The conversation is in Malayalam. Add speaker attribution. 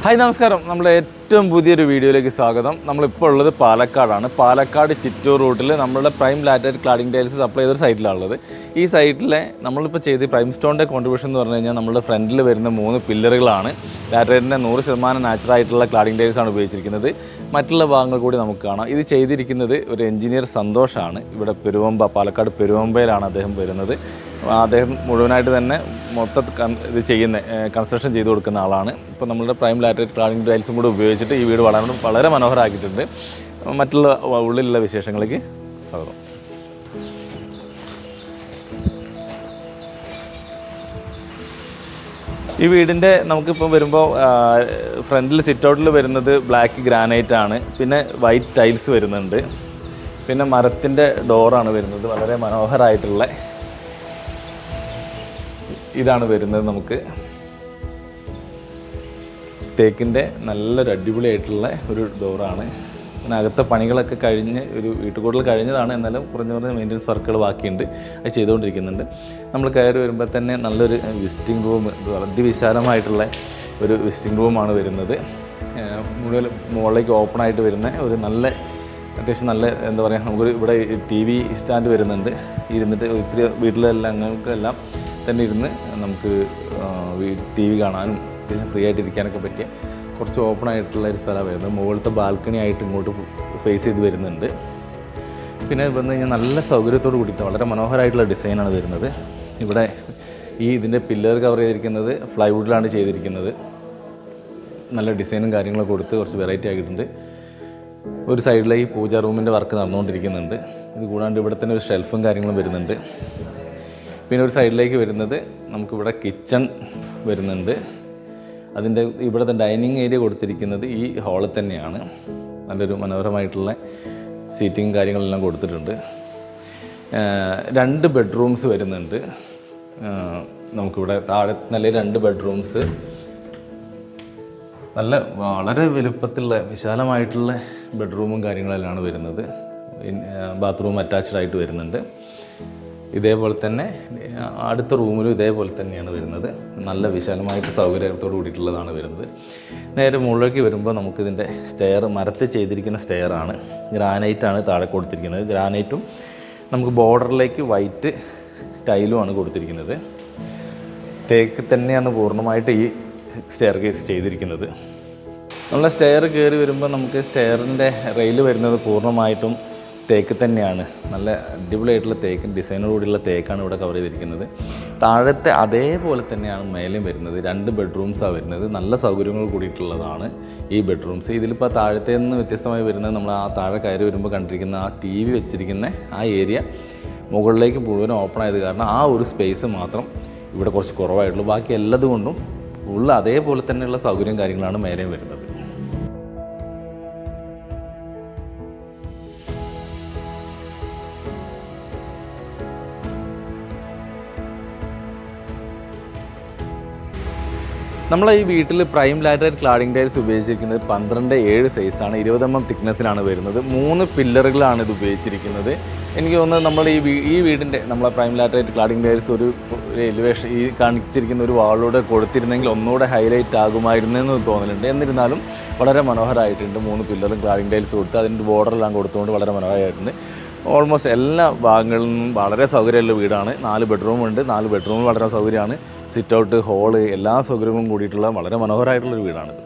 Speaker 1: ഹായ് നമസ്കാരം. നമ്മുടെ ഏറ്റവും പുതിയൊരു വീഡിയോയിലേക്ക് സ്വാഗതം. നമ്മളിപ്പോൾ ഉള്ളത് പാലക്കാടാണ്. പാലക്കാട് ചിറ്റൂർ റൂട്ടിൽ നമ്മളുടെ prime laterite cladding tiles supply ചെയ്തൊരു സൈറ്റിലാണുള്ളത്. ഈ സൈറ്റിലെ നമ്മളിപ്പോൾ ചെയ്ത് പ്രൈം സ്റ്റോണിൻ്റെ കോൺട്രിബ്യൂഷൻ എന്ന് പറഞ്ഞു കഴിഞ്ഞാൽ നമ്മുടെ ഫ്രണ്ടിൽ വരുന്ന 3 പില്ലറുകളാണ്. ലാറ്ററൈറ്റിൻ്റെ 100% നാച്ചുറായിട്ടുള്ള ക്ലാഡിംഗ് ടൈൽസാണ് ഉപയോഗിച്ചിരിക്കുന്നത്. മറ്റുള്ള ഭാഗങ്ങൾ കൂടി നമുക്ക് കാണാം. ഇത് ചെയ്തിരിക്കുന്നത് ഒരു എഞ്ചിനീയർ സന്തോഷാണ്. ഇവിടെ പാലക്കാട് പെരുവമ്പയിലാണ് അദ്ദേഹം വരുന്നത്. അദ്ദേഹം മുഴുവനായിട്ട് തന്നെ ഇത് കൺസ്ട്രക്ഷൻ ചെയ്ത് കൊടുക്കുന്ന ആളാണ്. ഇപ്പോൾ നമ്മളുടെ പ്രൈം ലാറ്ററൈറ്റ് ക്ലാഡിംഗ് ടൈൽസും കൂടി ഉപയോഗിച്ചിട്ട് ഈ വീട് വളരെ മനോഹരമാക്കിയിട്ടുണ്ട്. മറ്റുള്ള ഉള്ളിലുള്ള വിശേഷങ്ങളിലേക്ക് സ്വാഗതം. ഈ വീടിൻ്റെ നമുക്കിപ്പോൾ വരുമ്പോൾ ഫ്രണ്ടിൽ സിറ്റ് ഔട്ടിൽ വരുന്നത് ബ്ലാക്ക് ഗ്രാനൈറ്റ് ആണ്. പിന്നെ വൈറ്റ് ടൈൽസ് വരുന്നുണ്ട്. പിന്നെ മരത്തിൻ്റെ ഡോറാണ് വരുന്നത്. വളരെ മനോഹരമായിട്ടുള്ള ഇതാണ് വരുന്നത്. നമുക്ക് തേക്കിൻ്റെ നല്ലൊരു അടിപൊളിയായിട്ടുള്ള ഒരു ഡോറാണ്. അതിനകത്തെ പണികളൊക്കെ കഴിഞ്ഞ് ഒരു വീട്ടുകൂടൽ കഴിഞ്ഞതാണ്. എന്നാലും കുറഞ്ഞ മെയിൻ്റനൻസ് വർക്കുകൾ ബാക്കിയുണ്ട്. അത് ചെയ്തുകൊണ്ടിരിക്കുന്നുണ്ട്. നമ്മൾ കയറി വരുമ്പോൾ തന്നെ നല്ലൊരു വിസിറ്റിംഗ് റൂം, അതിവിശാലമായിട്ടുള്ള ഒരു വിസിറ്റിംഗ് റൂമാണ് വരുന്നത്. മുഴുവൻ മുകളിലേക്ക് ഓപ്പണായിട്ട് വരുന്ന ഒരു അത്യാവശ്യം നല്ല എന്താ പറയുക, നമുക്കൊരു ഇവിടെ TV സ്റ്റാൻഡ് വരുന്നുണ്ട്. ഇരുന്നിട്ട് ഒത്തിരി വീട്ടിലെല്ലാം അംഗങ്ങൾക്കെല്ലാം തന്നെ ഇരുന്ന് നമുക്ക് TV കാണാനും അത്യാവശ്യം ഫ്രീ ആയിട്ട് ഇരിക്കാനൊക്കെ പറ്റിയ കുറച്ച് ഓപ്പൺ ആയിട്ടുള്ള ഒരു സ്ഥലമാണ് വരുന്നത്. മുകളിലത്തെ ബാൽക്കണി ആയിട്ട് ഇങ്ങോട്ട് ഫേസ് ചെയ്ത് വരുന്നുണ്ട്. പിന്നെ വന്നു കഴിഞ്ഞാൽ നല്ല സൗകര്യത്തോട് കൂടിയിട്ട് വളരെ മനോഹരമായിട്ടുള്ള ഡിസൈനാണ് വരുന്നത്. ഇവിടെ ഇതിൻ്റെ പില്ലർ കവർ ചെയ്തിരിക്കുന്നത് ഫ്ലൈവുഡിലാണ് ചെയ്തിരിക്കുന്നത്. നല്ല ഡിസൈനും കാര്യങ്ങളൊക്കെ കൊടുത്ത് കുറച്ച് വെറൈറ്റി ആക്കിയിട്ടുണ്ട്. ഒരു സൈഡിലെ ഈ പൂജാ റൂമിൻ്റെ വർക്ക് നടന്നുകൊണ്ടിരിക്കുന്നുണ്ട്. ഇത് കൂടാണ്ട് ഇവിടെ തന്നെ ഒരു ഷെൽഫും കാര്യങ്ങളും വരുന്നുണ്ട്. പിന്നെ ഒരു സൈഡിലേക്ക് വരുന്നത് നമുക്കിവിടെ കിച്ചൺ വരുന്നുണ്ട്. ഇവിടുത്തെ ഡൈനിങ് ഏരിയ കൊടുത്തിരിക്കുന്നത് ഈ ഹാളിൽ തന്നെയാണ്. നല്ലൊരു മനോഹരമായിട്ടുള്ള സീറ്റിംഗ് കാര്യങ്ങളെല്ലാം കൊടുത്തിട്ടുണ്ട്. 2 ബെഡ്റൂംസ് വരുന്നുണ്ട്. നമുക്കിവിടെ താഴെ നല്ല 2 ബെഡ്റൂംസ്, വളരെ വലുപ്പത്തിലുള്ള വിശാലമായിട്ടുള്ള ബെഡ്റൂമും കാര്യങ്ങളെല്ലാം വരുന്നത്. ബാത്റൂം അറ്റാച്ച്ഡ് ആയിട്ട് വരുന്നുണ്ട്. ഇതേപോലെ തന്നെ അടുത്ത റൂമിലും ഇതേപോലെ തന്നെയാണ് വരുന്നത്. നല്ല വിശാലമായിട്ട് സൗകര്യത്തോട് കൂടിയിട്ടുള്ളതാണ് വരുന്നത്. നേരെ മുകളിലേക്ക് വരുമ്പോൾ നമുക്കിതിൻ്റെ മരത്തിൽ ചെയ്തിരിക്കുന്ന സ്റ്റെയറാണ്. ഗ്രാനൈറ്റാണ് താഴെ കൊടുത്തിരിക്കുന്നത്. ഗ്രാനൈറ്റും നമുക്ക് ബോർഡറിലേക്ക് വൈറ്റ് ടൈലുമാണ് കൊടുത്തിരിക്കുന്നത്. തേക്ക് തന്നെയാണ് പൂർണ്ണമായിട്ട് ഈ സ്റ്റെയർ കേസ് ചെയ്തിരിക്കുന്നത്. നമ്മൾ സ്റ്റെയർ കയറി വരുമ്പോൾ നമുക്ക് സ്റ്റെയറിൻ്റെ റെയിൽ വരുന്നത് പൂർണ്ണമായിട്ടും തേക്ക് തന്നെയാണ്. നല്ല അടിപൊളിയായിട്ടുള്ള ഡിസൈനോടുകൂടിയുള്ള തേക്കാണ് ഇവിടെ കവർ ചെയ്തിരിക്കുന്നത്. താഴത്തെ അതേപോലെ തന്നെയാണ് മേലെയും വരുന്നത്. 2 ബെഡ്റൂംസാണ് വരുന്നത്. നല്ല സൗകര്യങ്ങൾ കൂടിയിട്ടുള്ളതാണ് ഈ ബെഡ്റൂംസ്. ഇതിലിപ്പോൾ താഴത്തെ നിന്ന് വ്യത്യസ്തമായി വരുന്നത് നമ്മൾ ആ താഴെ കയറി വരുമ്പോൾ കണ്ടിരിക്കുന്ന ആ TV വെച്ചിരിക്കുന്ന ആ ഏരിയ മുകളിലേക്ക് മുഴുവൻ ഓപ്പൺ ആയത് കാരണം ആ ഒരു സ്പേസ് മാത്രം ഇവിടെ കുറച്ച് കുറവായിട്ടുള്ളൂ. ബാക്കി എല്ലാതുകൊണ്ടും അതേപോലെ തന്നെയുള്ള സൗകര്യം കാര്യങ്ങളാണ് മേലെയും വരുന്നത്. നമ്മളെ ഈ വീട്ടിൽ പ്രൈം ലാറ്ററൈറ്റ് ക്ലാഡിംഗ് ടൈൽസ് ഉപയോഗിച്ചിരിക്കുന്നത് 12/7 സൈസാണ്. 20 mm തിക്നെസ്സിലാണ് വരുന്നത്. 3 പില്ലറുകളാണ് ഇത് ഉപയോഗിച്ചിരിക്കുന്നത്. എനിക്ക് തോന്നുന്നത് നമ്മൾ ഈ വീടിൻ്റെ നമ്മളെ പ്രൈം ലാറ്ററൈറ്റ് ക്ലാഡിംഗ് ടൈൽസ് ഒരു എലിവേഷൻ ഈ കാണിച്ചിരിക്കുന്ന ഒരു വാളിലൂടെ കൊടുത്തിരുന്നെങ്കിൽ ഒന്നുകൂടെ ഹൈലൈറ്റ് ആകുമായിരുന്നെന്ന് തോന്നലുണ്ട്. എന്നിരുന്നാലും വളരെ മനോഹരമായിട്ടുണ്ട്. 3 പില്ലറും ക്ലാഡിംഗ് ടൈൽസ് കൊടുത്ത് അതിൻ്റെ ബോർഡറെല്ലാം കൊടുത്തുകൊണ്ട് വളരെ മനോഹരമായിട്ടുണ്ട്. ഓൾമോസ്റ്റ് എല്ലാ ഭാഗങ്ങളിൽ നിന്നും വളരെ സൗകര്യമുള്ള വീടാണ്. 4 ബെഡ്റൂമുണ്ട്. 4 ബെഡ്റൂമിൽ വളരെ സൗകര്യമാണ്. സിറ്റ് ഔട്ട്, ഹോള്, എല്ലാ സൗകര്യങ്ങളും കൂടിയിട്ടുള്ള വളരെ മനോഹരമായിട്ടുള്ളൊരു വീടാണിത്.